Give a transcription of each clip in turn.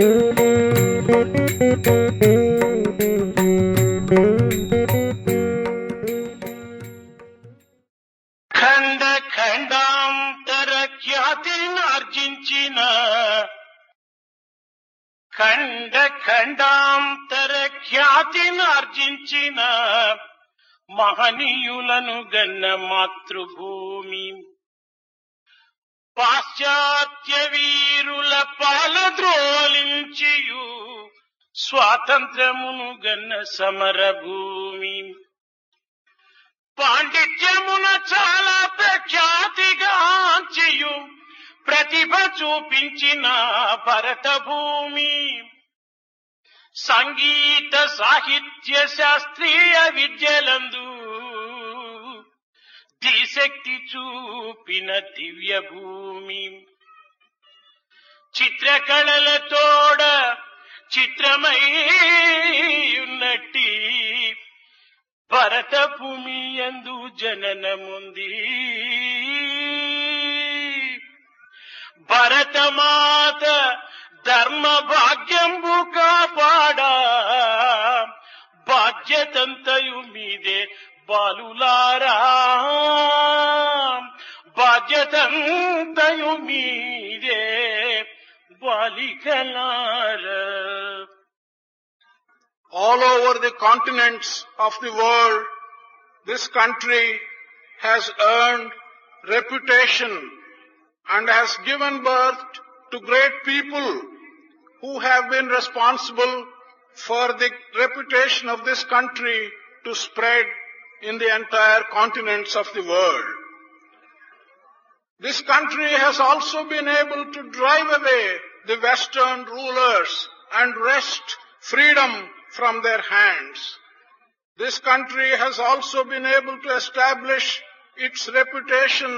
ఖండ ఖండాంతర ఖ్యాతినార్జించిన ఖండ ఖండాంతర ఖ్యాతినార్జించిన మహనీయులను గన్న మాతృభూమి పాశ్చాత్య వీరుల పాలద్రోలించియు స్వాతంత్రమును గన్న సమరభూమి పాండిత్యమున చాలా ప్రఖ్యాతిగాంచియు ప్రతిభ చూపించిన భరత భూమి సంగీత సాహిత్య శాస్త్రీయ విద్యలందు దిశక్తి చూపిన దివ్య భూమి చిత్రకళలతోడ చిత్రమై ఉన్నట్టి భరత భూమి యందు జననముంది భరతమాత ధర్మ భాగ్యంబు కాపాడా బాధ్యతంతయు మీదే బాలులారా బాధ్యతంతయు మీదే బాలికలారా. All over the continents of the world, this country has earned reputation and has given birth to great people who have been responsible for the reputation of this country to spread in the entire continents of the world. This country has also been able to drive away the Western rulers and wrest freedom from their hands. This country has also been able to establish its reputation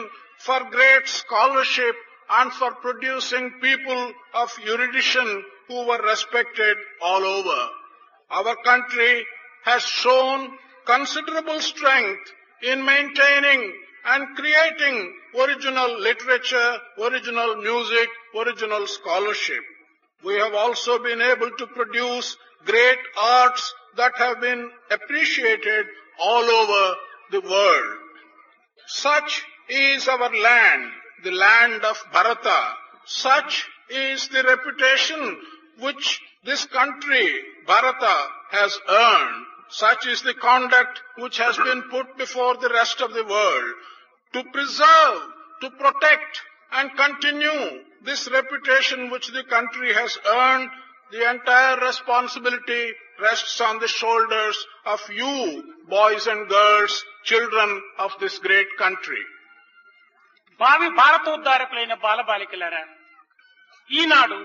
for great scholarship and for producing people of erudition who were respected all over. Our country has shown considerable strength in maintaining and creating original literature, original music, original scholarship. We have also been able to produce great arts that have been appreciated all over the world. Such is our land, the land of Bharata. Such is the reputation which this country, Bharata, has earned. Such is the conduct which has been put before the rest of the world. To preserve, to protect and continue this reputation which the country has earned, the entire responsibility rests on the shoulders of you, boys and girls, children of this great country. భావి భారతోద్ధారకులైన బాలబాలికలారా, ఈనాడు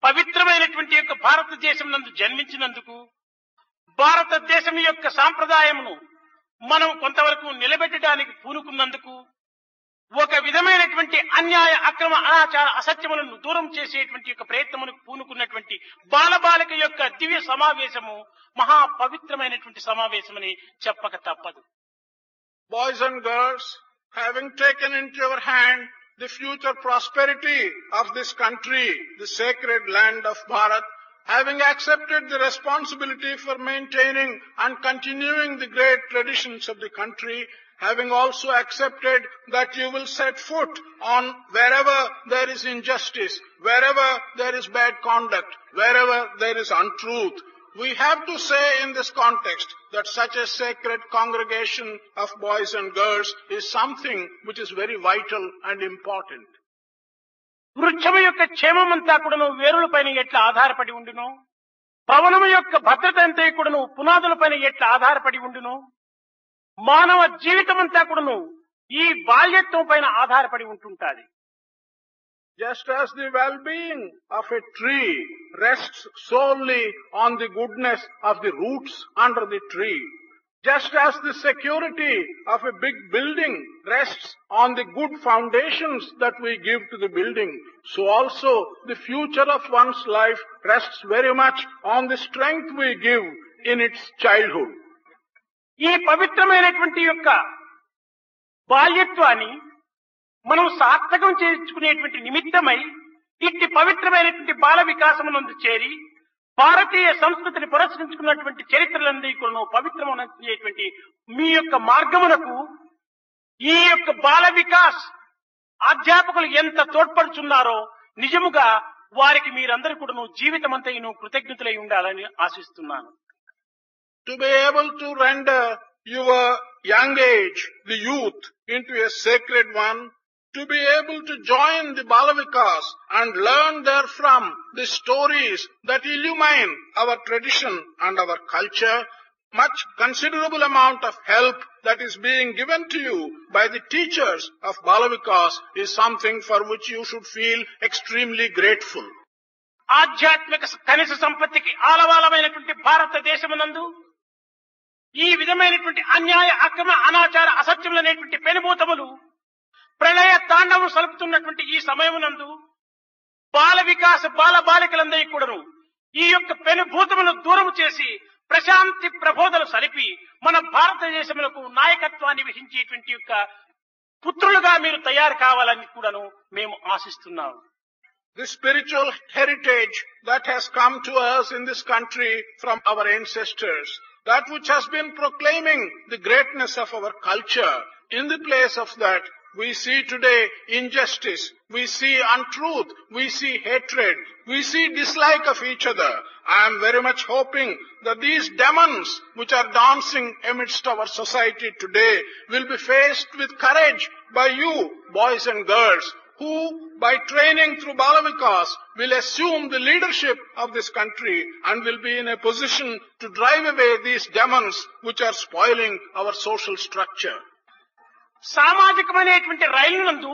పవిత్రమైనటువంటి యొక్క భారతదేశం నందు జన్మించినందుకు భారతదేశం యొక్క సాంప్రదాయమును మనం కొంతవరకు నిలబెట్టడానికి పూనుకున్నందుకు ఒక విధమైనటువంటి అన్యాయ అక్రమ అనాచార అసత్యములను దూరం చేసేటువంటి యొక్క ప్రయత్నములకు పూనుకున్నటువంటి బాలబాలిక యొక్క దివ్య సమావేశము మహా పవిత్రమైనటువంటి సమావేశమని చెప్పక తప్పదు. Boys and girls, having taken into your hand the future prosperity of this country, the sacred land of Bharat, having accepted the responsibility for maintaining and continuing the great traditions of the country, having also accepted that you will set foot on wherever there is injustice, wherever there is bad conduct, wherever there is untruth, we have to say in this context that such a sacred congregation of boys and girls is something which is very vital and important. వృక్షము యొక్క క్షేమమంతా కూడాను వేరులపైన ఎట్లా ఆధారపడి ఉండును, భవనము యొక్క భద్రత అంతా కూడాను పునాదులపైన ఎట్లా ఆధారపడి ఉండును, మానవ జీవితం అంతా కూడాను ఈ బాల్యత్వం పైన ఆధారపడి ఉంటుంటాది. Just as the well-being of a tree rests solely on the goodness of the roots under the tree, just as the security of a big building rests on the good foundations that we give to the building, so also the future of one's life rests very much on the strength we give in its childhood. ఈ పవిత్రమైనటువంటి యొక్క బాల్యత్వాన్ని మనం సార్థకం చేసుకునేటువంటి నిమిత్తమై ఇట్టి పవిత్రమైనటువంటి బాల వికాసమునందు చేరి భారతీయ సంస్కృతిని పురస్కరించుకున్నటువంటి చరిత్రలందరి కూడా పవిత్రమైనటువంటి మీ యొక్క మార్గమునకు ఈ యొక్క బాల వికాస్ అధ్యాపకులు ఎంత తోడ్పడుచున్నారో నిజముగా వారికి మీరందరూ కూడా జీవితమంతైను కృతజ్ఞతలై ఉండాలని ఆశిస్తున్నాను. To be able to render your young age, the youth, into a sacred one, to be able to join the Balavikas and learn therefrom the stories that illumine our tradition and our culture, much considerable amount of help that is being given to you by the teachers of Balavikas is something for which you should feel extremely grateful. ఆధ్యాత్మిక కనీస సంపత్తికి ఆలవాలమైనటువంటి భారతదేశమునందు ఈ విధమైనటువంటి అన్యాయ అక్రమ అనాచార అసత్యములనేటువంటి పెనుభూతములు ప్రళయ తాండవం సలుపుతున్నటువంటి ఈ సమయమునందు బాల వికాస బాల బాలికలందరి కూడాను ఈ యొక్క పెనుభూతమును దూరం చేసి ప్రశాంతి ప్రబోధలు సలిపి మన భారతదేశములకు నాయకత్వాన్ని వహించేటువంటి యొక్క పుత్రులుగా మీరు తయారు కావాలని కూడాను మేము ఆశిస్తున్నాము. The spiritual heritage that has come to us in this country from our ancestors, that which has been proclaiming the greatness of our culture, in the place of that, we see today injustice, we see untruth, we see hatred, we see dislike of each other. I am very much hoping that these demons which are dancing amidst our society today will be faced with courage by you, boys and girls, who by training through Balavikas will assume the leadership of this country and will be in a position to drive away these demons which are spoiling our social structure. సామాజికమైనటువంటి రైలు నందు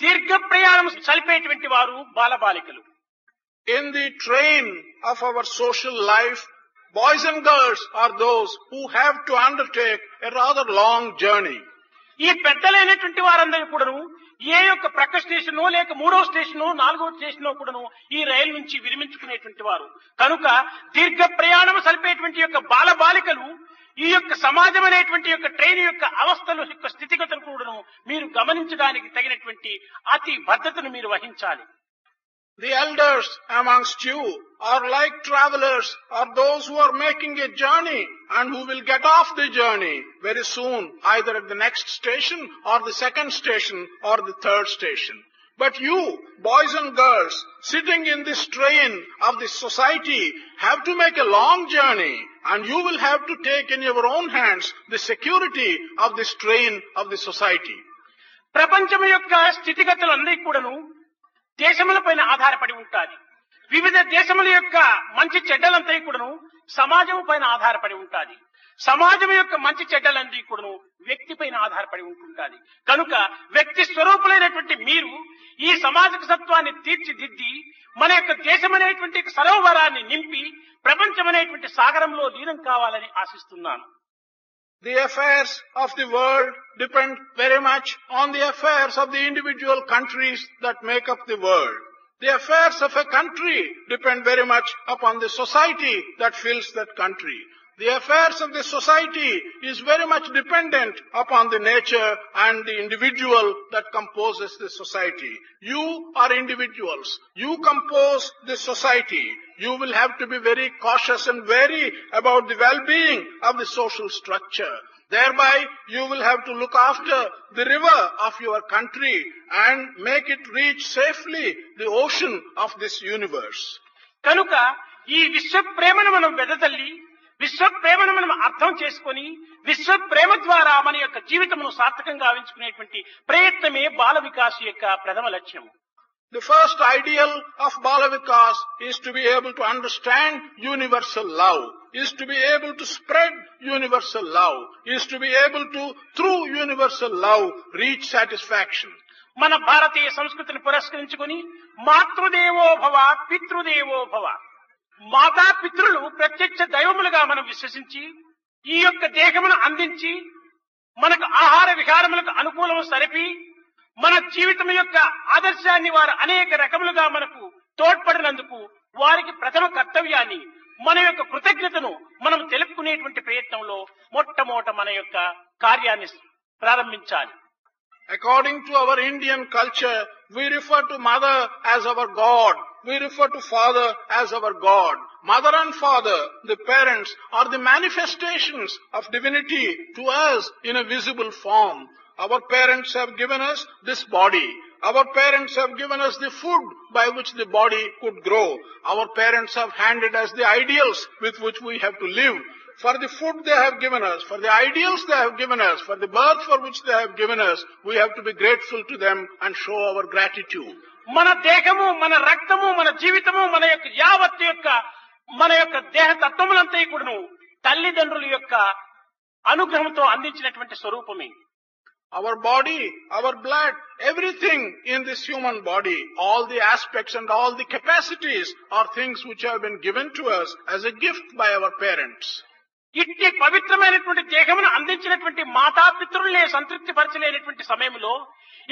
దీర్ఘ ప్రయాణం సలిపేటువంటి వారు బాలబాలికలు. In the train of our social life, boys and girls are those who have to undertake a rather long journey. ఈ పెద్దలైనటువంటి వారందరూ కూడాను ఏ యొక్క ప్రక్క స్టేషనో లేక 3వ స్టేషనో 4వ స్టేషనో కూడాను ఈ రైలు నుంచి విరమించుకునేటువంటి వారు కనుక దీర్ఘ ప్రయాణం సలిపేటువంటి యొక్క బాలబాలికలు ఈ యొక్క సమాజం అనేటువంటి యొక్క ట్రైన్ యొక్క అవస్థల యొక్క స్థితిగతులు కూడాను మీరు గమనించడానికి తగినటువంటి అతి భద్రతను మీరు వహించాలి. The elders amongst you are like travelers, are those who are making a journey and who will get off the journey very soon, either at the next station or the second station or the third station. But you, boys and girls, sitting in this train of this society, have to make a long journey and you will have to take in your own hands the security of this train of the society. ప్రపంచం యొక్క స్థితిగతులన్నీ కూడాను దేశముల పైన ఆధారపడి ఉంటాయి. వివిధ దేశముల యొక్క మంచి చెడ్డలంతా కూడాను సమాజం పైన ఆధారపడి ఉంటాయి. సమాజం యొక్క మంచి చెడ్డలన్నీ కూడాను వ్యక్తి పైన ఆధారపడి ఉంటుంటాది. కనుక వ్యక్తి స్వరూపులైనటువంటి మీరు ఈ సమాజక సత్వాన్ని తీర్చిదిద్ది మన యొక్క దేశం అనేటువంటి సరోవరాన్ని నింపి ప్రపంచం అనేటువంటి సాగరంలో లీనం కావాలని ఆశిస్తున్నాను. The affairs of the world depend very much on the affairs of the individual countries that make up the world. The affairs of a country depend very much upon the society that fills that country. The affairs of the society is very much dependent upon the nature and the individual that composes the society. You are individuals. You compose the society. You will have to be very cautious and wary about the well-being of the social structure. Thereby, you will have to look after the river of your country and make it reach safely the ocean of this universe. కనుక ఈ విశ్వ ప్రేమను మనం వెదజల్లి విశ్వ ప్రేమను మనం అర్థం చేసుకొని విశ్వ ప్రేమ ద్వారా మన యొక్క జీవితమును సార్థకంగా ఆవించుకునేటువంటి ప్రయత్నమే బాల వికాస్ యొక్క ప్రథమ లక్ష్యం. The first ideal of Bala Vikas is to be able to understand universal love, is to be able to spread universal love, is to be able to, through universal love, reach satisfaction. మన భారతీయ సంస్కృతిని పురస్కరించుకొని మాతృదేవో భవ పితృదేవో భవ, మాతా పితృలు ప్రత్యక్ష దైవములుగా మనం విశ్వసించి ఈ యొక్క దేహమును అందించి మనకు ఆహార విహారములకు అనుకూలము సరిపి మన జీవితం యొక్క ఆదర్శాన్ని వారు అనేక రకములుగా మనకు తోడ్పడినందుకు వారికి ప్రథమ కర్తవ్యాన్ని మన యొక్క కృతజ్ఞతను మనం తెలుపుకునేటువంటి ప్రయత్నంలో మొట్టమొదట మన యొక్క కార్యాన్ని ప్రారంభించాలి. According to our Indian culture, we refer to mother as our God. We refer to father as our God. Mother and father, the parents, are the manifestations of divinity to us in a visible form. Our parents have given us this body. Our parents have given us the food by which the body could grow. Our parents have handed us the ideals with which we have to live. For the food they have given us, for the ideals they have given us, for the birth for which they have given us, we have to be grateful to them and show our gratitude. మన దేహము, మన రక్తము, మన జీవితము, మన యొక్క యావత్తు యొక్క మన యొక్క దేహ తత్వములంతా కూడాను తల్లిదండ్రుల యొక్క అనుగ్రహంతో అందించినటువంటి స్వరూపమే. Our body, our blood, everything in this human body, all the aspects and all the capacities are things which have been given to us as a gift by our parents. ఇట్టి పవిత్రమైనటువంటి దేహమును అందించినటువంటి మాతాపితరులనే సంతృప్తి పరచలేనటువంటి సమయంలో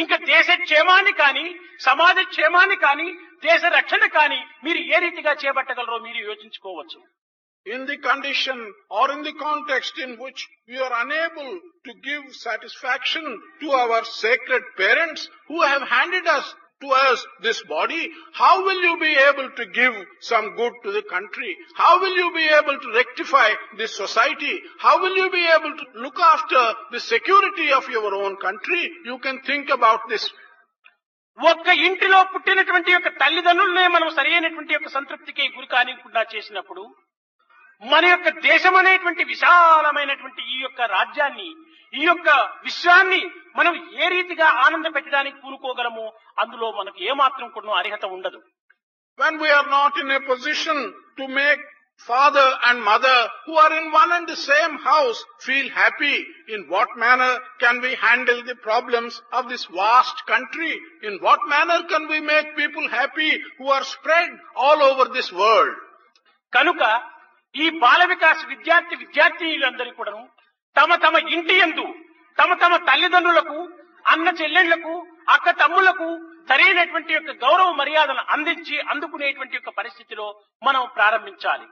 ఇంకా దేశ క్షేమాన్ని కానీ, సమాజ క్షేమాన్ని కానీ, దేశ రక్షణ కానీ మీరు ఏ రీతిగా చేపట్టగలరో మీరు యోచించుకోవచ్చు. In the condition or in the context in which we are unable to give satisfaction to our sacred parents who have handed to us this body, how will you be able to give some good to the country? How will you be able to rectify this society? How will you be able to look after the security of your own country? You can think about this. ఒక్క ఇంటిలో పుట్టినటువంటి యొక్క తల్లిదండ్రులనే మనం సరైనటువంటి యొక్క సంతృప్తికి గురి కానికుండా చేసినప్పుడు మన యొక్క దేశం అనేటువంటి విశాలమైనటువంటి ఈ యొక్క రాజ్యాన్ని, ఈ యొక్క విశ్వాన్ని మనం ఏ రీతిగా ఆనంద పెట్టడానికి పూనుకోగలమో అందులో మనకు ఏమాత్రం కూడా అర్హత ఉండదు. When we are not in a position to make father and mother who are in one and the same house feel happy, in what manner can we handle the problems of this vast country? In what manner can we make people happy who are spread all over this world? కనుక ఈ బాల వికాస్ విద్యార్థినులందరూ కూడా తమ తమ ఇంటి యందు తమ తమ తల్లిదండ్రులకు, అన్న చెల్లెళ్లకు, అక్క తమ్ముళ్లకు సరైనటువంటి యొక్క గౌరవ మర్యాదను అందించి అందుకునేటువంటి యొక్క పరిస్థితిలో మనం ప్రారంభించాలి.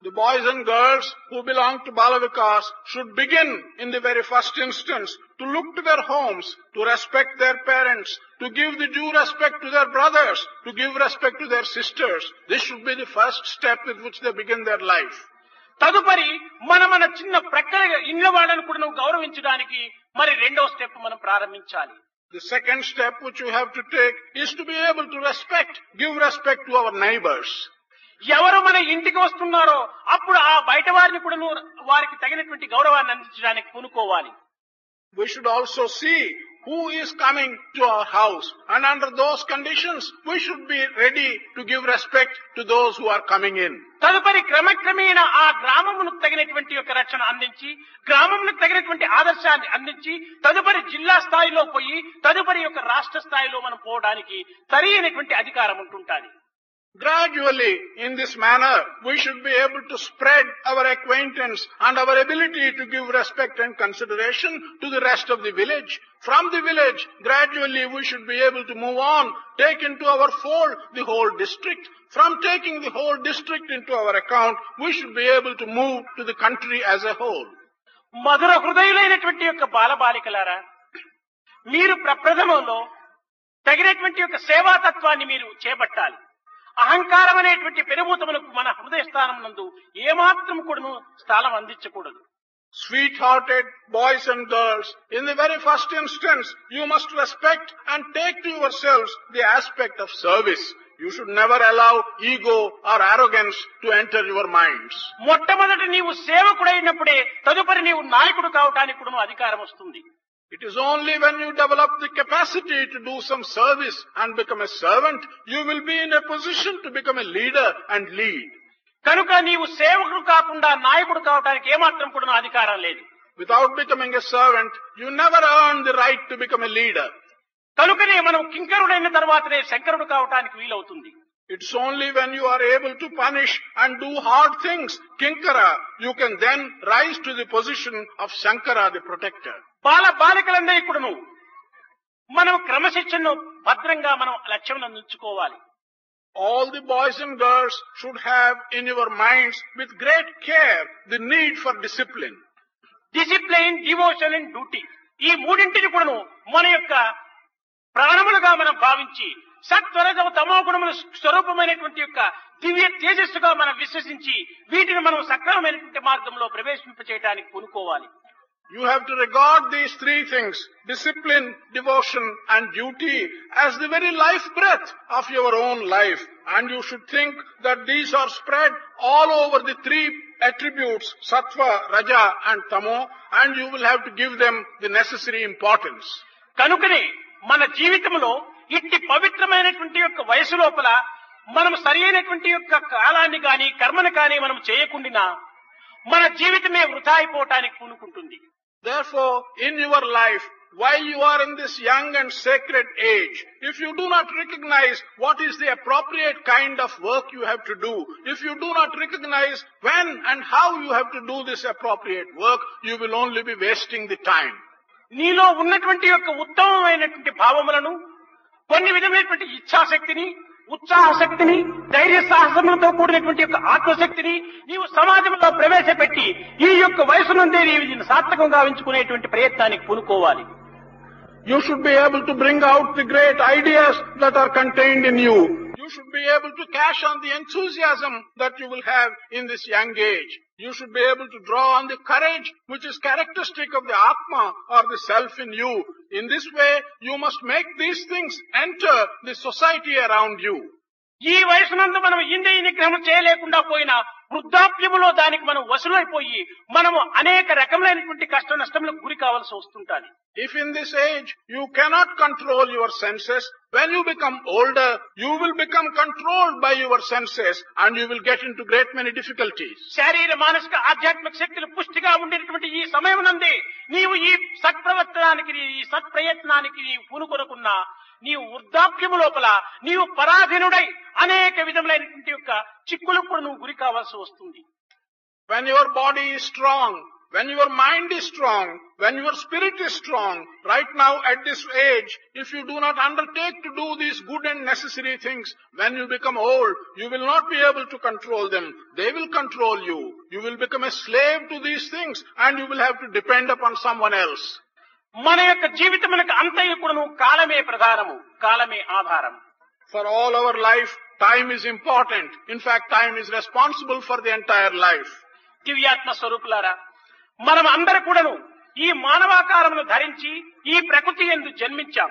The boys and girls who belong to Bala Vikas should begin in the very first instance to look to their homes, to respect their parents, to give the due respect to their brothers, to give respect to their sisters. This should be the first step with which they begin their life. తదుపరి మన చిన్న ప్రక్కల ఇళ్ల వాళ్ళను కూడా గౌరవించడానికి మరి రెండో step మనం ప్రారంభించాలి. The second step which you have to take is to be able to give respect to our neighbors. ఎవరు మన ఇంటికి వస్తున్నారో అప్పుడు ఆ బయట వారిని కూడా వారికి తగినటువంటి గౌరవాన్ని అందించడానికి పూనుకోవాలి. We should also see who is coming to our house, and under those conditions we should be ready to give respect to those who are coming in. తదుపరి క్రమక్రమేణా ఆ గ్రామమునకు తగినటువంటి యొక్క రక్షణ అందించి, గ్రామమునకు తగినటువంటి ఆదర్శాన్ని అందించి తదుపరి జిల్లా స్థాయిలో పోయి తదుపరి యొక్క రాష్ట్ర స్థాయిలో మనం పోవడానికి సరైనటువంటి అధికారం ఉంటుంటుంది. Gradually, in this manner, we should be able to spread our acquaintance and our ability to give respect and consideration to the rest of the village. From the village, gradually we should be able to move on, take into our fold the whole district. From taking the whole district into our account, we should be able to move to the country as a whole. మధుర హృదయులైనటువంటి యొక్క బాలబాలికలారా, మీరు ప్రప్రథమంలో తగినటువంటి యొక్క సేవాతత్వాన్ని మీరు చేపట్టాలి. అహంకారం అనేటువంటి పెనుభూతములకు మన హృదయ స్థానం నందు ఏమాత్రం కూడా స్థానం అందించకూడదు. Sweet-hearted boys and girls, in the very first instance, you must respect and take to yourselves the aspect of service. You should never allow ego or arrogance to enter your minds. మొట్టమొదట నీవు సేవకుడైనప్పుడే తదుపరి నీవు నాయకుడు కావడానికి కూడా అధికారం వస్తుంది. It is only when you develop the capacity to do some service and become a servant, you will be in a position to become a leader and lead. కనుక నీవు సేవకుడు కాకుండా నాయకుడు కావడానికి ఏమాత్రం కూడా అధికారం లేదు. Without becoming a servant, you never earn the right to become a leader. కనుకనే మనం కింకరుడైన తర్వాతనే శంకరుడు కావడానికి వీలవుతుంది. It's only when you are able to punish and do hard things, Kinkara, you can then rise to the position of Shankara, the protector. బాలికలందరికీ కూడాను మనం క్రమశిక్షణను భద్రంగా మనం లక్ష్యం ఉంచుకోవాలి. All the boys and girls should have in your minds with great care the need for discipline. Discipline, devotion and duty. ఈ మూడింటిని కూడాను మన యొక్క ప్రాణములుగా మనం భావించి సత్వరజ తమో గుణముల స్వరూపమైనటువంటి యొక్క దివ్య తేజస్సుగా మనం విశ్వసించి వీటిని మనం సక్రమమైనటువంటి మార్గంలో ప్రవేశింపచేయడానికి పూనుకోవాలి. You have to regard these three things, discipline, devotion and duty, as the very life breath of your own life. And you should think that these are spread all over the three attributes, sattva, raja and tamo, and you will have to give them the necessary importance. కనుకనే మన జీవితంలో ఇట్టి పవిత్రమైనటువంటి యొక్క వయసు లోపల మనం సరి అయినటువంటి యొక్క కాలాన్ని గాని కర్మను కానీ మనం చేయకుండా మన జీవితమే వృథా అయిపోవటానికి పూనుకుంటుంది. Therefore, in your life, while you are in this young and sacred age, if you do not recognize what is the appropriate kind of work you have to do, if you do not recognize when and how you have to do this appropriate work, you will only be wasting the time. నీలో ఉన్నటువంటి యొక్క ఉత్తమమైనటువంటి భావములను, కొన్ని విధమైనటువంటి ఇచ్ఛాశక్తిని, ఉత్సాహశక్తిని, ధైర్య సాహసములతో కూడినటువంటి యొక్క ఆత్మశక్తిని నీవు సమాజంలో ప్రవేశపెట్టి ఈ యొక్క వయసు నుండే నీవు దీన్ని సార్థకంగా గావించుకునేటువంటి ప్రయత్నానికి పూనుకోవాలి. You should be able to bring out the great ideas that are contained in you. You should be able to cash on the enthusiasm that you will have in this young age. You should be able to draw on the courage which is characteristic of the Atma or the self in you. In this way, you must make these things enter the society around you. ఈ వయసునందు మనం ఇంద్రియ నిగ్రహం చేయలేకుండా పోయిన వృద్ధాప్యములో దానికి మనం వసులైపోయి మనము అనేక రకములైనటువంటి కష్ట నష్టములకు గురి కావాల్సి వస్తుంటాది. If in this age you cannot control your senses, when you become older, you will become controlled by your senses and you will get into great many difficulties. శారీర మానసిక ఆధ్యాత్మిక శక్తులు పుష్టిగా ఉండేటువంటి ఈ సమయం నందే నీవు ఈ సత్ప్రవర్తనానికి ఈ సత్ప్రయత్నానికి నీవు పూనుకొనకున్నా నీవు వృద్ధాప్యము లోపల నీవు పరాధీనుడై అనేక విధములైనటువంటి యొక్క చిక్కులకు కూడా నువ్వు గురి కావాల్సి వస్తుంది. When your body is strong, when your mind is strong, when your spirit is strong, right now at this age, if you do not undertake to do these good and necessary things, when you become old, you will not be able to control them. They will control you. You will become a slave to these things and you will have to depend upon someone else. మన యొక్క జీవితమునకు అంతయు కూడాను కాలమే ప్రధానము, కాలమే ఆధారం. For all our life, time is important. In fact, time is responsible for the entire life. దివ్యాత్మ స్వరూపులారా, మనం అందరూ కూడాను ఈ మానవాకారమును ధరించి ఈ ప్రకృతి యందు జన్మించాం.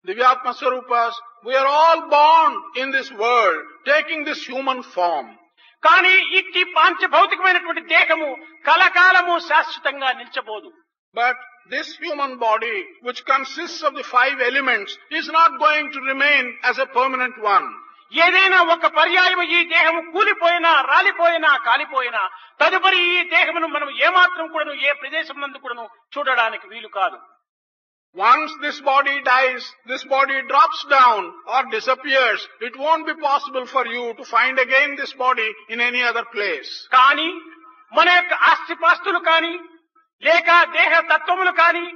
Divyatma Swarupas, we are all born in this world, taking this human form. కానీ ఇట్టి పాంచభౌతికమైనటువంటి దేహము కలకాలము శాశ్వతంగా నిలిచబోదు. But this human body, which consists of the five elements, is not going to remain as a permanent one. ఏదైనా ఒక పర్యాయం ఈ దేహము కూలిపోయినా, రాలిపోయినా, కాలిపోయినా తదుపరి ఈ దేహమును మనం ఏమాత్రం కూడాను ఏ ప్రదేశం నందు కూడాను చూడడానికి వీలు కాదు. Once this body dies, this body drops down or disappears. It won't be possible for you to find again this body in any other place. కానీ మన యొక్క ఆస్తిపాస్తులు కానీ లేక దేహ తత్వములు కానీ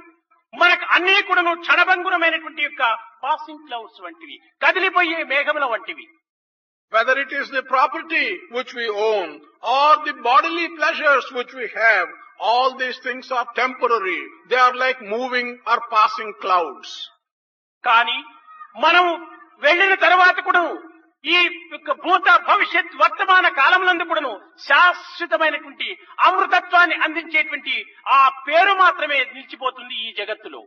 మనకు అన్ని కూడాను క్షణభంగురమైనటువంటి యొక్క పాసింగ్ క్లౌడ్స్ వంటివి, కదిలిపోయే మేఘముల వంటివి. Whether it is the property which we own or the bodily pleasures which we have, all these things are temporary. They are like moving or passing clouds. కానీ మనం వెళ్ళిన తర్వాత కూడా ఈ యొక్క భూత భవిష్యత్ వర్తమాన కాలములందు కూడాను శాశ్వతమైనటువంటి అమృతత్వాన్ని అందించేటువంటి ఆ పేరు మాత్రమే నిలిచిపోతుంది ఈ జగత్తులో.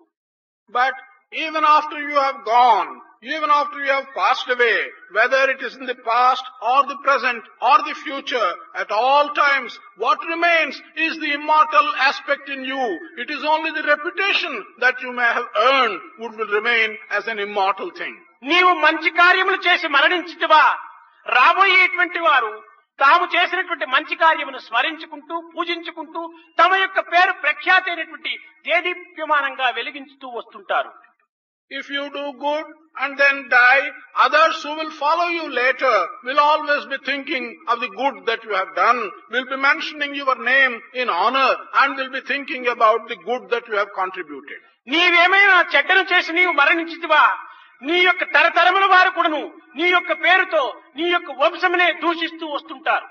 But even after you have gone, even after you have passed away, whether it is in the past or the present or the future, at all times, what remains is the immortal aspect in you. It is only the reputation that you may have earned would will remain as an immortal thing. నీవు మంచి కార్యములు చేసి మరణించితివా, రాబోయేటువంటి వారు తాము చేసినటువంటి మంచి కార్యమును స్మరించుకుంటూ పూజించుకుంటూ తమ యొక్క పేరు ప్రఖ్యాతి అయినటువంటి దేదీప్యమానంగా వెలిగించుతూ వస్తుంటారు. If you do good and then die, others who will follow you later will always be thinking of the good that you have done, will be mentioning your name in honor and will be thinking about the good that you have contributed. నీవేమైనా చెడ్డను చేసి నీవు మరణించితివా, నీ యొక్క తరతరముల వారు కూడాను నీ యొక్క పేరుతో నీ యొక్క వంశమునే దూషిస్తూ వస్తుంటారు.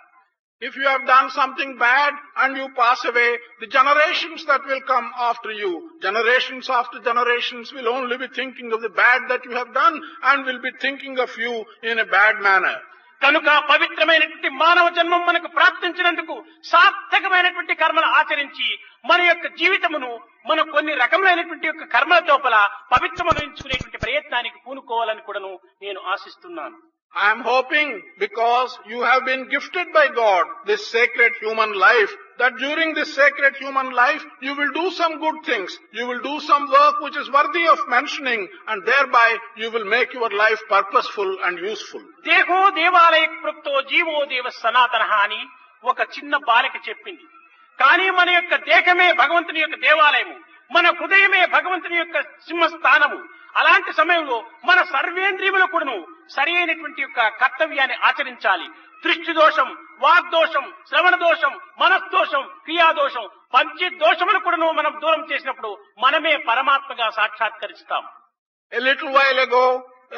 If you have done something bad and you pass away, the generations that will come after you, generations after generations will only be thinking of the bad that you have done and will be thinking of you in a bad manner. కనుక పవిత్రమైనటువంటి మానవ జన్మం మనకు ప్రాప్తించినందుకు సార్థకమైనటువంటి కర్మలు ఆచరించి మన యొక్క జీవితమును మనం కొన్ని రకములైనటువంటి యొక్క కర్మల తోపల పవిత్రమనించుకునేటువంటి ప్రయత్నానికి పూనుకోవాలని కూడాను నేను ఆశిస్తున్నాను. I am hoping, because you have been gifted by God this sacred human life, that during this sacred human life you will do some good things, you will do some work which is worthy of mentioning, and thereby you will make your life purposeful and useful. దేహో దేవాలయ కృప్తో GO దేవ సనాతనః అని ఒక చిన్న బాలిక చెప్పింది. కానీ మన యొక్క దేహమే భగవంతుని యొక్క దేవాలయము, మన హృదయమే భగవంతుని యొక్క సింహస్థానము. అలాంటి సమయంలో మన సర్వేంద్రియములు కూడాను సరి అయినటువంటి యొక్క కర్తవ్యాన్ని ఆచరించాలి. దృష్టి దోషం, వాగ్దోషం, శ్రవణ దోషం, మనస్దోషం, క్రియాదోషం, పంచదోషములు కూడాను మనం దూరం చేసినప్పుడు మనమే పరమాత్మగా సాక్షాత్కరిస్తాం. A little while ago,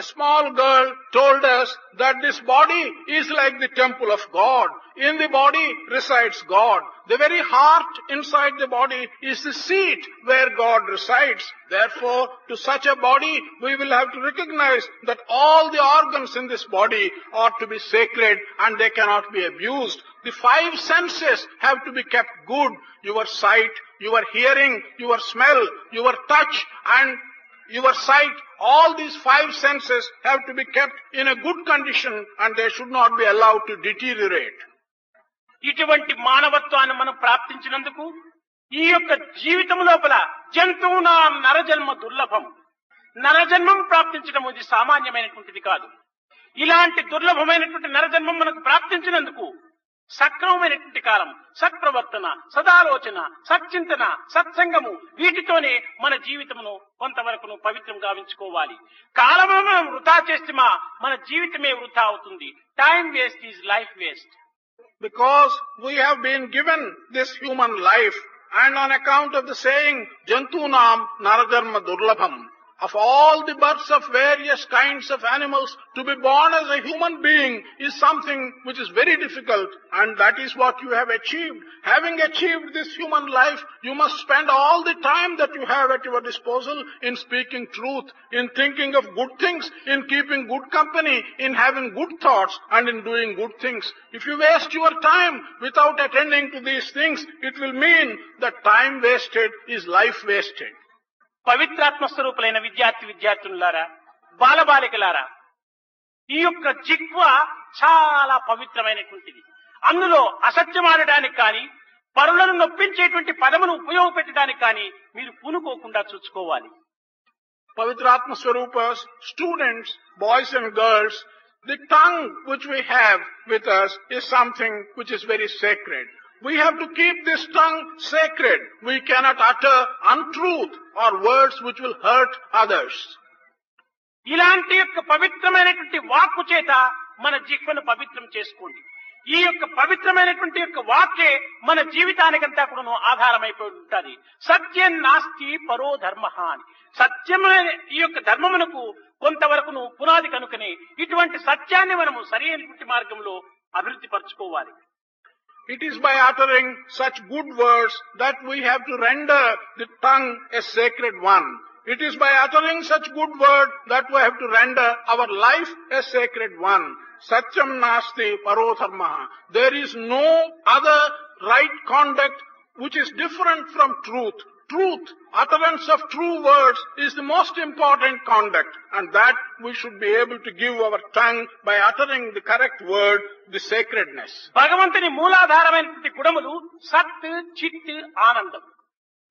a small girl told us that this body is like the temple of God. In the body resides God. The very heart inside the body is the seat where God resides. Therefore, to such a body, we will have to recognize that all the organs in this body are to be sacred and they cannot be abused. The five senses have to be kept good. Your sight, your hearing, your smell, your touch and your sight, all these five senses have to be kept in a good condition and they should not be allowed to deteriorate. ఇటువంటి మానవత్వాన్ని మనం ప్రాప్తించినందుకు ఈ యొక్క జీవితం లోపల జంతువున నరజన్మ దుర్లభం. నరజన్మం ప్రాప్తించడం ఇది సామాన్యమైనటువంటిది కాదు. ఇలాంటి దుర్లభమైనటువంటి నరజన్మం మనకు ప్రాప్తించినందుకు సక్రమమైనటువంటి కాలం, సత్ప్రవర్తన, సదాలోచన, సచ్చింతన, సత్సంగము వీటితోనే మన జీవితమును కొంతవరకును పవిత్రం గావించుకోవాలి. కాలము మనం వృధా చేస్తేమా మన జీవితమే వృధా అవుతుంది. Time waste is life waste. Because we have been given this human life and on account of the saying, Jantunam Narajarma Durlabham, of all the births of various kinds of animals, to be born as a human being is something which is very difficult, and that is what you have achieved. Having achieved this human life, you must spend all the time that you have at your disposal in speaking truth, in thinking of good things, in keeping good company, in having good thoughts, and in doing good things. If you waste your time without attending to these things, it will mean that time wasted is life wasted. పవిత్రాత్మ స్వరూపులైన విద్యార్థులారా, బాలబాలికలారా, ఈ యొక్క జిహ్వ చాలా పవిత్రమైనటువంటిది. అందులో అసత్యమాడడానికి కానీ పరులను నొప్పించేటువంటి పదమును ఉపయోగపెట్టడానికి కానీ మీరు పూనుకోకుండా చూసుకోవాలి. Pavitratma Swarupas, students, boys and girls, the tongue which we have with us is something which is very sacred. We have to keep this tongue sacred. We cannot utter untruth or words which will hurt others. ఇలాంటి యొక్క పవిత్రమైనటువంటి వాక్కు చేత మన జిహ్వను పవిత్రం చేసుకోండి. ఈ యొక్క పవిత్రమైనటువంటి యొక్క వాక్యే మన జీవితానికంతా కూడా ఆధారమైపోయి ఉంటుంది. సత్యం నాస్తి పరో ధర్మ అని. సత్యమైన ఈ యొక్క ధర్మమునకు కొంతవరకును పునాది కనుకనే ఇటువంటి సత్యాన్ని మనము సరైనటువంటి మార్గంలో అభివృద్ధి పరచుకోవాలి. It is by uttering such good words that we have to render the tongue a sacred one. It is by uttering such good word that we have to render our life a sacred one. Satyam nasti parodharma. There is no other right conduct which is different from truth. Truth, utterance of true words is the most important conduct, and that we should be able to give our tongue by uttering the correct word, the sacredness. భగవంతుని మూలాధారమైనటువంటి గుణములు సత్, చిత్, ఆనందం.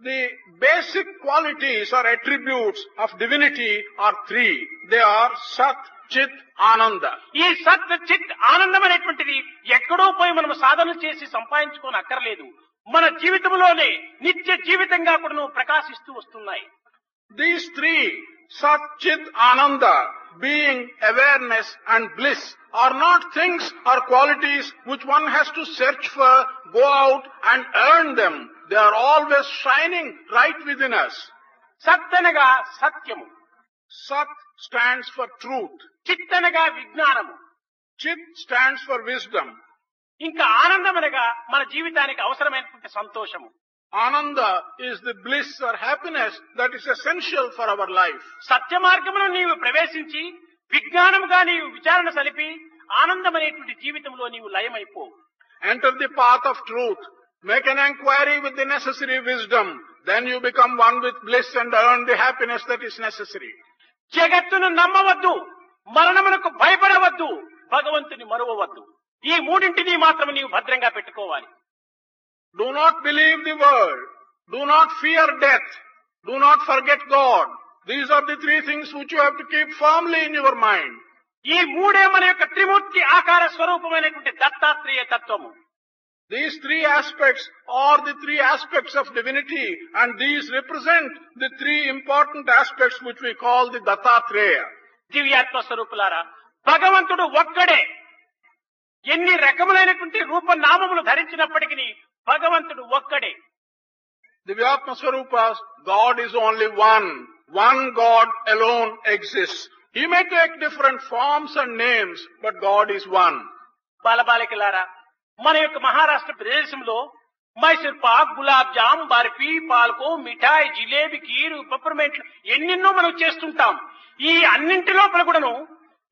The basic qualities or attributes of divinity are three. They are Sat, Chit, Ananda. ఈ సత్, చిత్, ఆనందం అనేటువంటిది ఎక్కడో పోయి మనం సాధన చేసి సంపాదించుకొని అక్కర్లేదు. మన జీవితంలోనే నిత్య జీవితంగా కూడా ప్రకాశిస్తూ వస్తున్నాయి. These three, Sat, Chit, Ananda, being awareness and bliss, are not things or qualities which one has to search for, go out and earn them. They are always shining right within us. సత్ అనగా సత్యము. Sat stands for truth. చిత్ అనగా విజ్ఞానము. Chit stands for wisdom. ఇంకా ఆనందం అనగా మన జీవితానికి అవసరమైనటువంటి సంతోషము. Ananda is the bliss or happiness that is essential for our life. సత్య మార్గమును నీవు ప్రవేశించి విజ్ఞానముగా నీవు విచారణ సలిపి ఆనందమనేటువంటి జీవితంలో నీవు లయమైపో. Enter the path of truth. Make an inquiry with the necessary wisdom. Then you become one with bliss and earn the happiness that is necessary. జగత్తును నమ్మవద్దు, మరణమునకు భయపడవద్దు, భగవంతుని మరువవద్దు. ఈ మూడింటిని మాత్రం నీవు భద్రంగా పెట్టుకోవాలి. Do not believe the world. Do not fear death. Do not forget God. These are the three things which you have to keep firmly in your mind. ఈ మూడే మన యొక్క త్రిమూర్తి ఆకార స్వరూపమైనటువంటి దత్తాత్రేయ తత్వము. These three aspects are the three aspects of divinity, and these represent the three important aspects which we call the Dattatreya. దివ్యాత్మ స్వరూపులారా, భగవంతుడు ఒక్కడే. ఎన్ని రకములైనటువంటి రూపనామములు ధరించినప్పటికీ భగవంతుడు ఒక్కడే. Divyatma Swarupas, God is only one. One God alone exists. He may take different forms and names, but God is one. బాలబాలికలారా, మన యొక్క మహారాష్ట్ర ప్రదేశంలో మైసూర్ పాక్, గులాబ్ జామ్, బర్ఫీ, పాల్కో, మిఠాయి, జిలేబీ, కీరు, పెప్పర్మెంట్లు ఎన్నెన్నో మనం చేస్తుంటాం. ఈ అన్నింటి లోపల కూడాను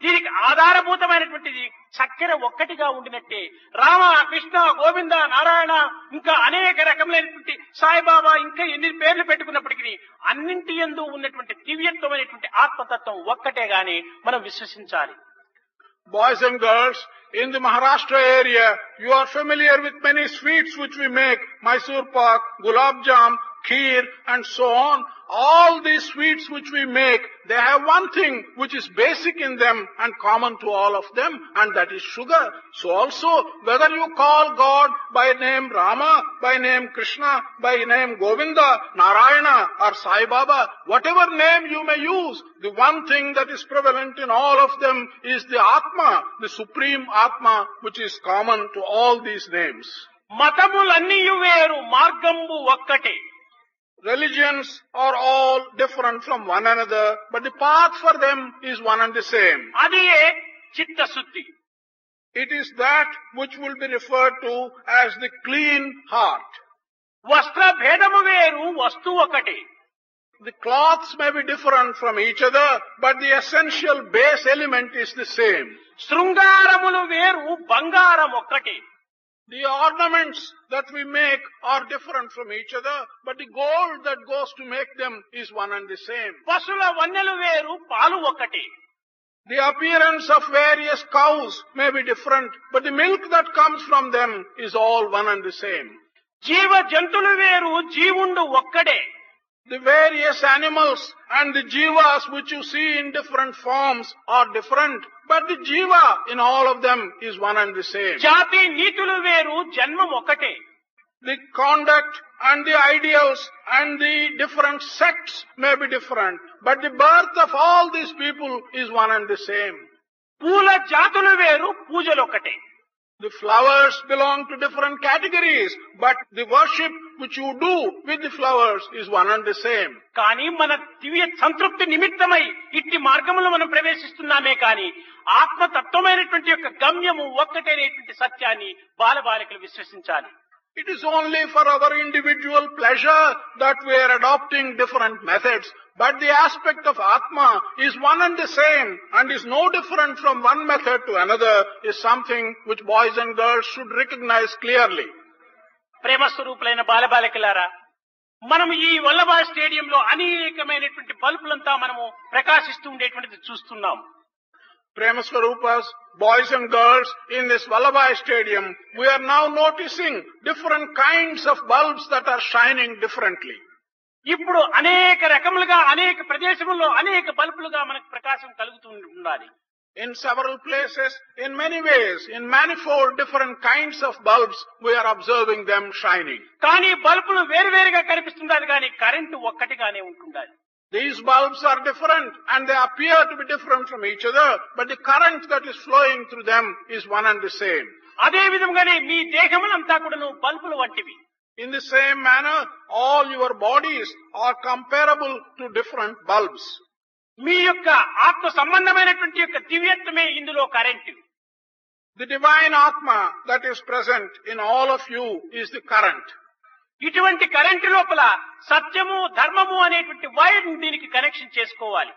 దీనికి ఆధారభూతమైనటువంటిది చక్కెర ఒక్కటిగా ఉండినట్టే రామ, కృష్ణ, గోవింద, నారాయణ, ఇంకా అనేక రకములైనటువంటి సాయిబాబా, ఇంకా ఎన్ని పేర్లు పెట్టుకున్నప్పటికీ అన్నింటి యందు ఉన్నటువంటి దివ్యత్వమైనటువంటి ఆత్మతత్వం ఒక్కటే గాని మనం విశ్వసించాలి. Boys and girls, in the Maharashtra area, you are familiar with many sweets which we make, Mysore pak, gulab jam, kheer, and so on. All these sweets which we make, they have one thing which is basic in them and common to all of them, and that is sugar. So also, whether you call God by name Rama, by name Krishna, by name Govinda, Narayana, or Sai Baba, whatever name you may use, the one thing that is prevalent in all of them is the Atma, the supreme Atma, which is common to all these names. మతములన్నీ వేరు, మార్గంబు ఒక్కటే. Religions are all different from one another, but the path for them is one and the same. అదియే చిత్తశుద్ధి. It is that which will be referred to as the clean heart. వస్త్ర భేదము వేరు, వస్తువు ఒకటే. The cloths may be different from each other, but the essential base element is the same. శృంగారములు వేరు, బంగారం ఒక్కటే. The ornaments that we make are different from each other, but the gold that goes to make them is one and the same. పశుల వన్నెలు వేరు, పాలు ఒక్కటే. The appearance of various cows may be different, but the milk that comes from them is all one and the same. జీవ జంతువులు వేరు, జీవుండు ఒక్కడే. The various animals and the jivas which you see in different forms are different, but the jiva in all of them is one and the same. జాతి నీతులు వేరు, జన్మం ఒక్కటే. The conduct and the ideals and the different sects may be different, but the birth of all these people is one and the same. పూల జాతులు వేరు, పూజలు ఒక్కటే. The flowers belong to different categories, but the worship which you do with the flowers is one and the same. కానీ మన దివ్య సంతృప్తి నిమిత్తమై ఇట్టి మార్గములో మనం ప్రవేశిస్తున్నామే కానీ ఆత్మతత్వమైనటువంటి యొక్క గమ్యము ఒక్కటేనేటువంటి సత్యాన్ని బాలబాలికలు విశ్వసించాలి. It is only for our individual pleasure that we are adopting different methods, but the aspect of Atma is one and the same and is no different from one method to another, is something which boys and girls should recognize clearly. ప్రేమ స్వరూపులైన బాలబాలికలారా, మనం ఈ వల్లభాయ్ స్టేడియంలో అనేకమైనటువంటి బల్బులంతా మనము ప్రకాశిస్తూ ఉండేటువంటిది చూస్తున్నాం. Prema Swarupas, boys and girls, in this Vallabhai stadium, we are now noticing different kinds of bulbs that are shining differently. ఇప్పుడు అనేక రకములుగా అనేక ప్రదేశముల్లో అనేక బల్బులుగా మనకు ప్రకాశం కలుగుతూ ఉండాలి. In several places, in many ways, in manifold different kinds of bulbs, we are observing them shining. కానీ బల్బులు వేరువేరుగా కనిపిస్తుండాలి కానీ కరెంటు ఒక్కటిగానే ఉంటుండాలి. These bulbs are different and they appear to be different from each other, but the current that is flowing through them is one and the same. అదే విధంగానే మీ దేహములంతా కూడాను బల్బులు వంటివి. In the same manner, all your bodies are comparable to different bulbs. మీ యొక్క ఆత్మ సంబంధమైనటువంటి యొక్క దివ్యత్వమే ఇందులో current. The divine Atma that is present in all of you is the current. ఇటువంటి కరెంటు లోపల సత్యము ధర్మము అనేటువంటి వైర్ని దీనికి కనెక్షన్ చేసుకోవాలి.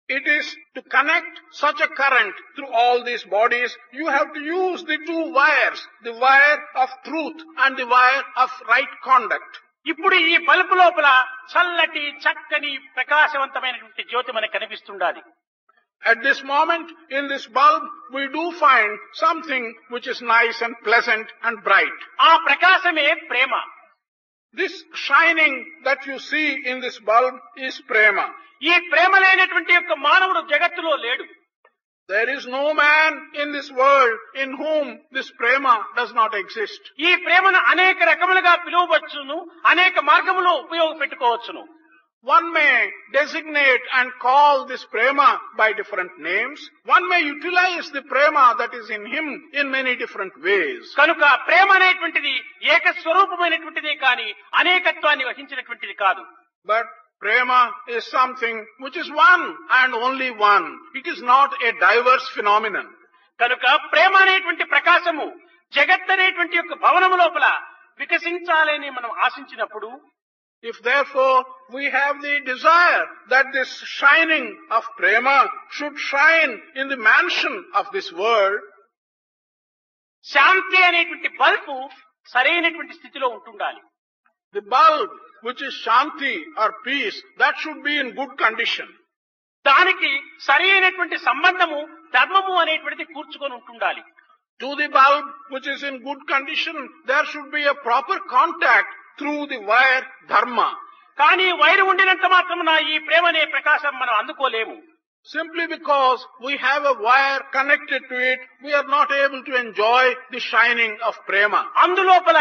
It is to connect such a current through all these bodies, you have to use the two wires, the wire of truth and the wire of right conduct. ఇప్పుడు ఈ bulb లోపల చల్లటి చక్కని ప్రకాశవంతమైనటువంటి జ్యోతి మనకు కనిపిస్తుండాలి. At this moment, in this bulb, we do find something which is nice and pleasant and bright. ఆ ప్రకాశమే ప్రేమ. This shining that you see in this bulb is prema. ఈ ప్రేమ లేనటువంటి యొక్క మానవుడు జగత్తులో లేడు. There is no man in this world in whom this prema does not exist. ఈ ప్రేమను అనేక రకములుగా పిలువవచ్చును, అనేక మార్గములో ఉపయోగపెట్టుకోవచ్చును. One may designate and call this prema by different names. One may utilize the prema that is in him in many different ways. కనుక ప్రేమ అనేటువంటిది ఏకస్వరూపమైనటువంటిదే కానీ అనేకత్వాన్ని వహించినటువంటిది కాదు. But prema is something which is one and only one. It is not a diverse phenomenon. కనుక ప్రేమ అనేటువంటి ప్రకాశము జగత్ అనేటువంటి యొక్క భవనము లోపల వికసించాలని మనం ఆశించినప్పుడు, if therefore we have the desire that this shining of prema should shine in the mansion of this world, శాంతి అనేటువంటి bulb సరైనటువంటి స్థితిలో ఉంటుండాలి. the bulb which is shanti or peace, that should be in good condition. దానికి సరైనటువంటి సంబంధము ధర్మము అనేటువంటిది కూర్చుకొని ఉంటుండాలి. To the bulb which is in good condition, there should be a proper contact through the wire dharma. కానీ wire ఉండినంత మాత్రమున ఈ ప్రేమ అనే ప్రకాశం మనం అందుకోలేము. Simply because we have a wire connected to it, we are not able to enjoy the shining of prema. అందులోపల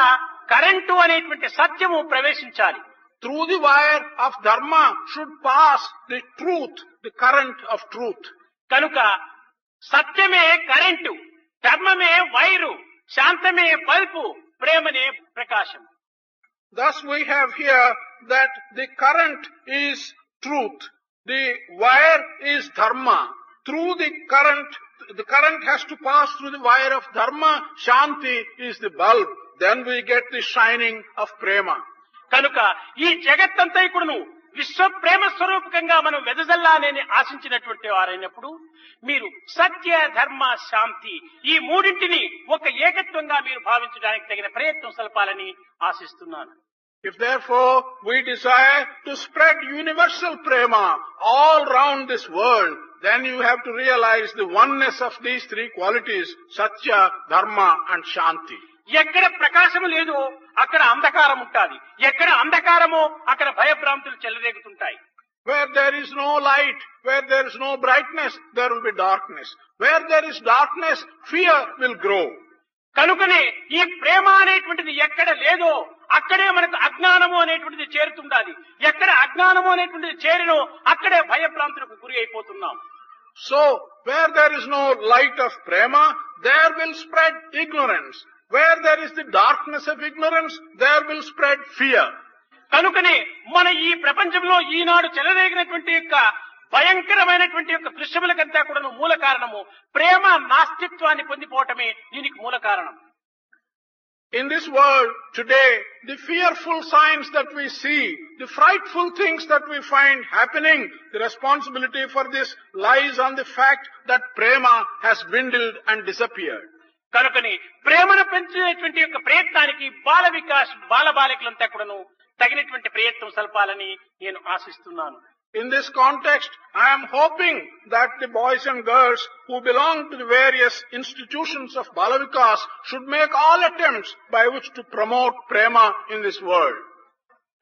current అనేటువంటి సత్యము ప్రవేశించాలి. Through the wire of dharma should pass the truth, the current of truth. కనుక సత్యమే current, ధర్మమే wire, శాంతమే bulb, ప్రేమనే ప్రకాశం. Thus we have here that the current is truth, the wire is dharma. Through the current has to pass through the wire of dharma. Shanti is the bulb. Then we get the shining of prema. కనుక ఈ జగత్తంతా కూడాను విశ్వ ప్రేమ స్వరూపకంగా మనం వెదజల్లాలని ఆశించినటువంటి వారైనప్పుడు మీరు సత్య ధర్మ శాంతి ఈ మూడింటిని ఒక ఏకత్వంగా మీరు భావించడానికి తగిన ప్రయత్నం సలపాలని ఆశిస్తున్నాను. If therefore we desire to spread universal prema all round this world, then you have to realize the oneness of these three qualities, satya, dharma and shanti. ఎక్కడ ప్రకాశము లేదో అక్కడ అంధకారం ఉంటాది, ఎక్కడ అంధకారమో అక్కడ భయభ్రాంతులు చెలరేగుతుంటాయి. Where there is no light, where there is no brightness, there will be darkness. Where there is darkness, fear will grow. కనుకనే ఈ ప్రేమ అనేటువంటిది ఎక్కడ లేదో అక్కడే మనకు అజ్ఞానము అనేటువంటిది చేరుతుండాలి. ఎక్కడ అజ్ఞానము అనేటువంటిది చేరినో అక్కడే భయభ్రాంతులకు గురి అయిపోతున్నాం. So, where there is no light of prema, there will spread ignorance. Where there is the darkness of ignorance, there will spread fear. కనుకనే మన ఈ ప్రపంచంలో ఈనాడు చెలరేగినటువంటి యొక్క భయంకరమైనటువంటి యొక్క దృశ్యములకంతా కూడా మూల కారణము ప్రేమ నాస్తిత్వాన్ని పొందిపోవటమే దీనికి మూల కారణం. In this world today, the fearful signs that we see, the frightful things that we find happening, the responsibility for this lies on the fact that prema has dwindled and disappeared. కనుకని ప్రేమను పెంచేటువంటి యొక్క ప్రయత్నానికి బాల వికాస్ బాలబాలికలంతా కూడాను తగినటువంటి ప్రయత్నం సల్పాలని నేను ఆశిస్తున్నాను. In this context, I am hoping that the boys and girls who belong to the various institutions of Balavikas should make all attempts by which to promote prema in this world.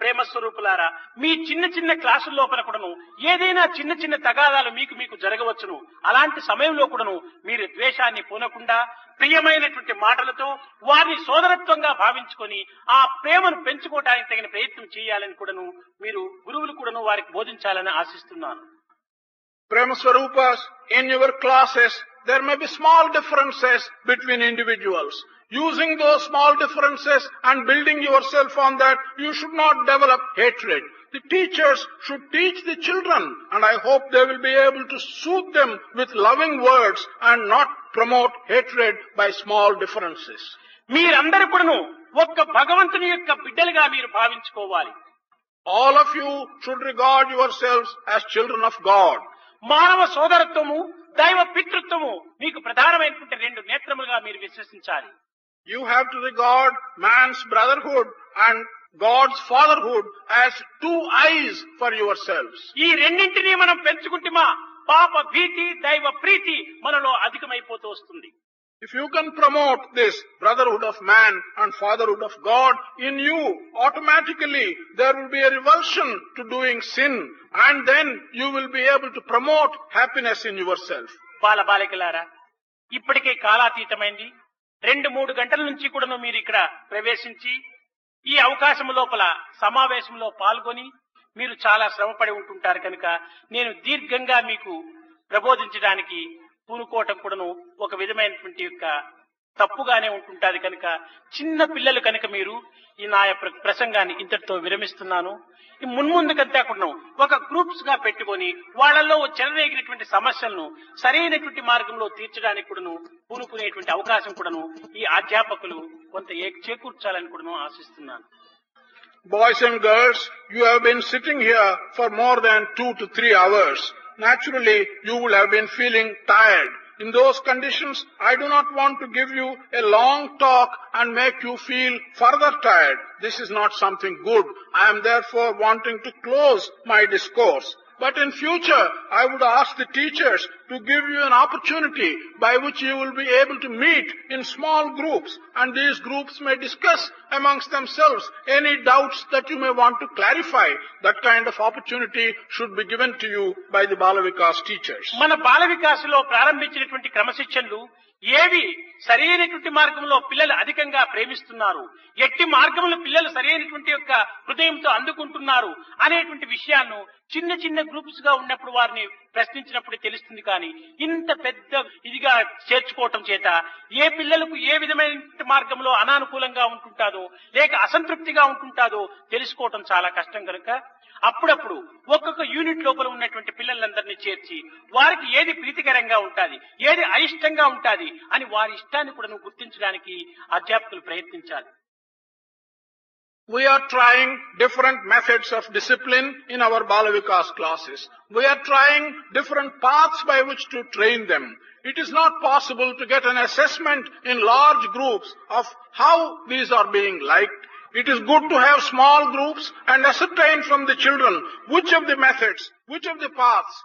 ప్రేమ స్వరూపులారా, మీ చిన్న చిన్న క్లాసుల లోపల కూడాను ఏదైనా చిన్న చిన్న తగాదాలు మీకు జరగవచ్చును. అలాంటి సమయంలో కూడాను మీరు ద్వేషాన్ని పూనకుండా ప్రియమైనటువంటి మాటలతో వారిని సోదరత్వంగా భావించుకొని ఆ ప్రేమను పెంచుకోవడానికి తగిన ప్రయత్నం చేయాలని కూడాను మీరు గురువులు కూడాను వారికి బోధించాలని ఆశిస్తున్నాను. Prema Swarupas, in your classes, there may be small differences between individuals. Using those small differences and building yourself on that, you should not develop hatred. The teachers should teach the children, and I hope they will be able to soothe them with loving words and not promote hatred by small differences. మీరందరూ కూడాను ఒక్క భగవంతుని యొక్క బిడ్డలుగా మీరు భావించుకోవాలి. All of you should regard yourselves as children of God. మానవ సోదరత్వము, దైవ పితృత్వము మీకు ప్రధానమైనటువంటి రెండు నేత్రములుగా మీరు విశ్వసించాలి. You have to regard man's brotherhood and God's fatherhood as two eyes for yourselves. ఈ రెండింటినీ మనం పెంచుకుంటేమా పాప భీతి, దైవ ప్రీతి మనలో అధికమైపోతూ వస్తుంది. If you can promote this brotherhood of man and fatherhood of God in you, automatically there will be a revulsion to doing sin, and then you will be able to promote happiness in yourself. బాల బాలికలారా, ఇప్పటికే కాలాతీతమైంది. 2-3 గంటల నుంచి కూడాను మీరు ఇక్కడ ప్రవేశించి ఈ అవకాశం లోపల సమావేశంలో పాల్గొని మీరు చాలా శ్రమపడి ఉంటుంటారు కనుక నేను దీర్ఘంగా మీకు ప్రబోధించడానికి పూనుకోవటం కూడాను ఒక విధమైనటువంటి యొక్క తప్పుగానే ఉంటుంటాది కనుక చిన్న పిల్లలు కనుక మీరు ఈ నా ప్రసంగాన్ని ఇంతటితో విరమిస్తున్నాను. ఈ మున్ముందుకంతా కూడా ఒక గ్రూప్స్ గా పెట్టుకొని వాళ్ళల్లో చెలరేగినటువంటి సమస్యలను సరైనటువంటి మార్గంలో తీర్చడానికి కూడాను పూనుకునేటువంటి అవకాశం కూడాను ఈ అధ్యాపకులు కొంత చేకూర్చాలని కూడాను ఆశిస్తున్నాను. Boys and girls, you have been sitting here for more than 2 to 3 hours. Naturally, you will have been feeling tired. In those conditions, I do not want to give you a long talk and make you feel further tired. This is not something good. I am therefore wanting to close my discourse. But in future, I would ask the teachers to give you an opportunity by which you will be able to meet in small groups, and these groups may discuss amongst themselves any doubts that you may want to clarify. That kind of opportunity should be given to you by the Bala Vikas teachers. మన బాల వికాసలో ప్రారంభించినటువంటి క్రమశిక్షణలు ఏవి సరైనటువంటి మార్గంలో పిల్లలు అధికంగా ప్రేమిస్తున్నారు, ఎట్టి మార్గంలో పిల్లలు సరైనటువంటి యొక్క హృదయంతో అందుకుంటున్నారు అనేటువంటి విషయాన్ని చిన్న చిన్న గ్రూప్స్ గా ఉన్నప్పుడు వారిని ప్రశ్నించినప్పుడు తెలుస్తుంది. కానీ ఇంత పెద్ద ఇదిగా చేర్చుకోవటం చేత ఏ పిల్లలకు ఏ విధమైన మార్గంలో అనానుకూలంగా ఉంటుంటాదో లేక అసంతృప్తిగా ఉంటుంటాదో తెలుసుకోవటం చాలా కష్టం కనుక అప్పుడప్పుడు ఒక్కొక్క యూనిట్ లోపల ఉన్నటువంటి పిల్లలందరినీ చేర్చి వారికి ఏది ప్రీతికరంగా ఉంటాది, ఏది అయిష్టంగా ఉంటాది అని వారి ఇష్టాన్ని కూడా గుర్తించడానికి అధ్యాపకులు ప్రయత్నించాలి. We are trying different methods of discipline in our Bala Vikas classes. We are trying different paths by which to train them. It is not possible to get an assessment in large groups of how these are being liked. It is good to have small groups and ascertain from the children which of the methods, which of the paths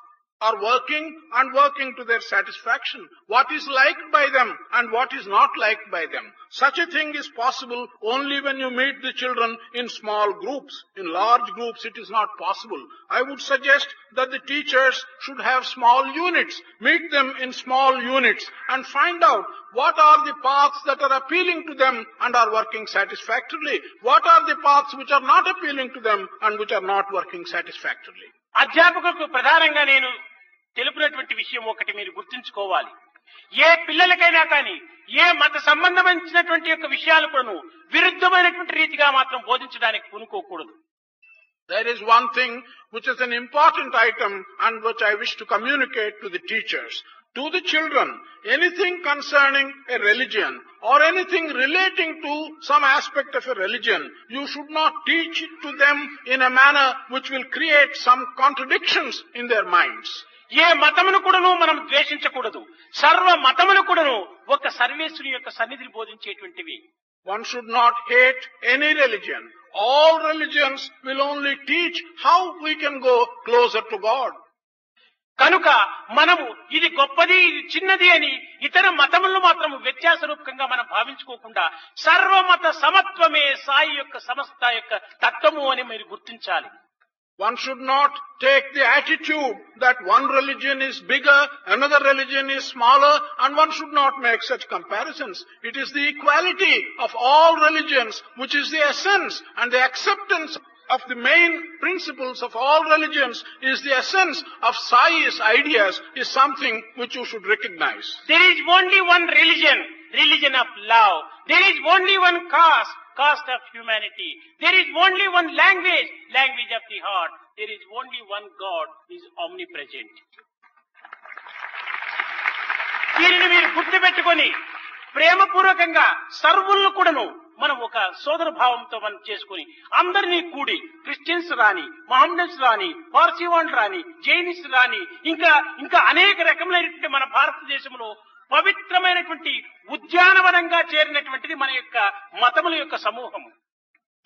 are working and working to their satisfaction, what is liked by them and what is not liked by them. Such a thing is possible only when you meet the children in small groups. In large groups it is not possible. I would suggest that the teachers should have small units, meet them in small units and find out what are the paths that are appealing to them and are working satisfactorily, what are the paths which are not appealing to them and which are not working satisfactorily. అధ్యాపకులకు ప్రధానంగా నేను తెలుపునటువంటి విషయం ఒకటి మీరు గుర్తుంచుకోవాలి. ఏ పిల్లలకైనా కానీ ఏ మత సంబంధమైనటువంటి యొక్క విషయాలు కూడాను విరుద్ధమైనటువంటి రీతిగా మాత్రం బోధించడానికి పూనుకోకూడదు. There is one thing which is an important item and which I wish to communicate to the teachers. To the children, anything concerning a religion or anything relating to some aspect of a religion, you should not teach it to them in a manner which will create some contradictions in their minds. ఏ మతమును కూడాను మనం ద్వేషించకూడదు. సర్వ మతములు కూడాను ఒక సర్వేశ్వరుని యొక్క సన్నిధిని బోధించేటువంటివి. One should not hate any religion. All religions will only teach how we can go closer to God. కనుక మనము ఇది గొప్పది ఇది చిన్నది అని ఇతర మతములను మాత్రం వ్యత్యాస రూపకంగా మనం భావించుకోకుండా సర్వమత సమత్వమే సాయి యొక్క సమస్త యొక్క తత్వము అని మీరు గుర్తించాలి. One should not take the attitude that one religion is bigger, another religion is smaller, and one should not make such comparisons. It is the equality of all religions which is the essence, and the acceptance of the main principles of all religions is the essence of Sai's ideas, is something which you should recognize. There is only one religion, religion of love. There is only one caste, caste of humanity. There is only one language, language of the heart. There is only one God, who is omnipresent. దీనిని మీరు గుర్తుపెట్టుకొని ప్రేమపూర్వకంగా సర్వులను కూడాను మనం ఒక సోదర భావంతో మనం చేసుకుని అందరినీ కూడి క్రిస్టియన్స్ రాని, మహమ్మదన్స్ రాని, పార్సీ వాళ్ళు రాని, జైనిస్ రాని, ఇంకా అనేక రకములైనటువంటి మన భారతదేశంలో పవిత్రమైనటువంటి ఉద్యానవనంగా చేరినటువంటిది మన యొక్క మతముల యొక్క సమూహము.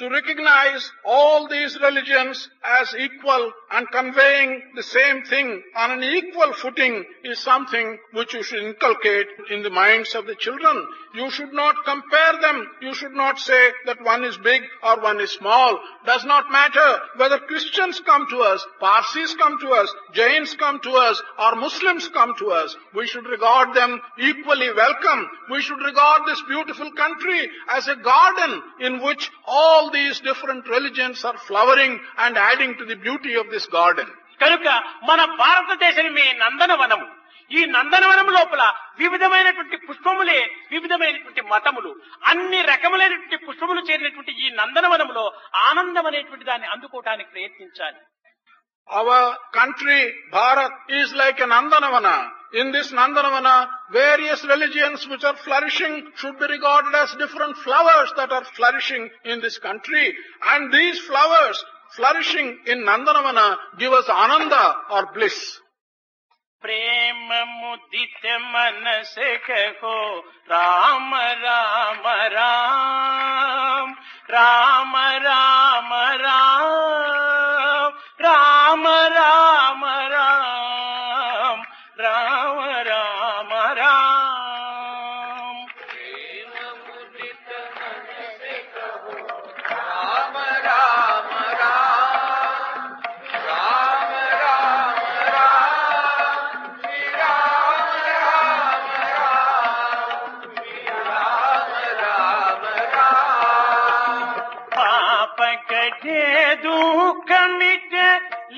To recognize all these religions as equal and conveying the same thing on an equal footing is something which you should inculcate in the minds of the children. You should not compare them. You should not say that one is big or one is small. Does not matter whether Christians come to us, Parsis come to us, Jains come to us, or Muslims come to us. We should regard them equally welcome. We should regard this beautiful country as a garden in which all these different religions are flowering and adding to the beauty of this garden. కనుక మన భారతదేశమే నందనవనము. ఈ నందనవనం లోపల వివిధమైనటువంటి పుష్పములే వివిధమైనటువంటి మతములు, అన్ని రకములైనటువంటి పుష్పములు చేరినటువంటి ఈ నందనవనంలో ఆనందం అనేటువంటి దాన్ని అందుకోవడానికి ప్రయత్నించాలి. Our country, Bharat, is like a Nandanavana. In this Nandanavana, various religions which are flourishing should be regarded as different flowers that are flourishing in this country. And these flowers flourishing in Nandanavana give us ananda or bliss. प्रेम मुदित मन से कहो राम राम राम, राम राम राम, राम राम राम, राम राम राम. प्रेम मुदित मन से कहो राम राम राम, राम राम राम, पाप कटे दुख मिटे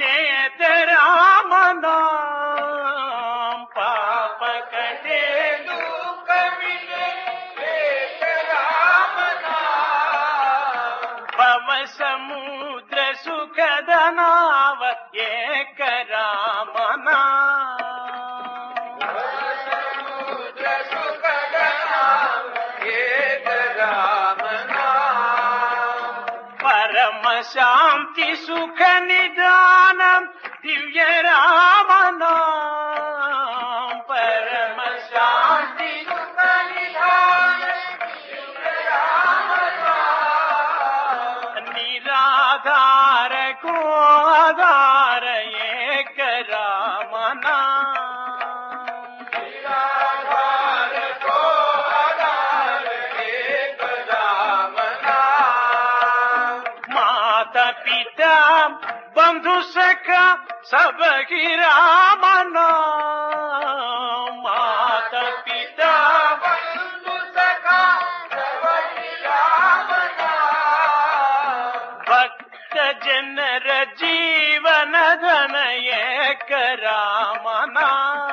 लेत राम नाम, पाप कटे दुख मिटे लेत राम नाम. भव समुद्र सुखद नाव एक राम नाम, समुद्र सुखद नाव एक राम नाम. परम शांति सुख निदान दिव्य राम नाम, परम शांति सुख निदान दिव्य राम नाम. निराधार को आधार एक राम नाम, निराधार को आधार एक राम नाम. माता पिता बंधु सखा सब की राम नाम, माता पिता बंधु सखा सब की राम नाम. भक्त जनर जीवन धन एक राम नाम,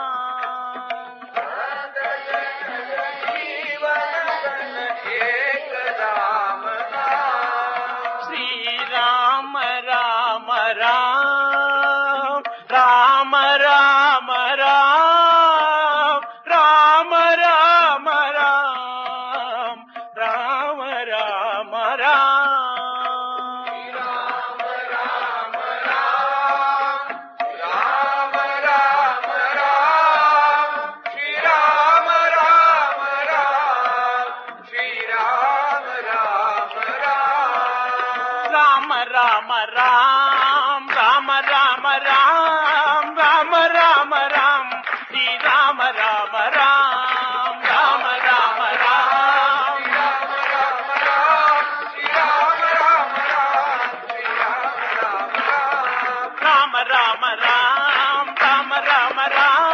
भक्त जनर जीवन धन एक राम नाम. श्री राम राम राम, राम राम राम, राम राम राम, राम राम राम. राम राम राम, राम राम राम, श्री राम राम राम, श्री राम राम राम. राम राम राम, राम राम राम, राम राम राम, श्री राम राम राम, राम राम राम, राम राम राम, श्री राम राम राम, श्री राम राम राम. राम राम राम, राम राम राम.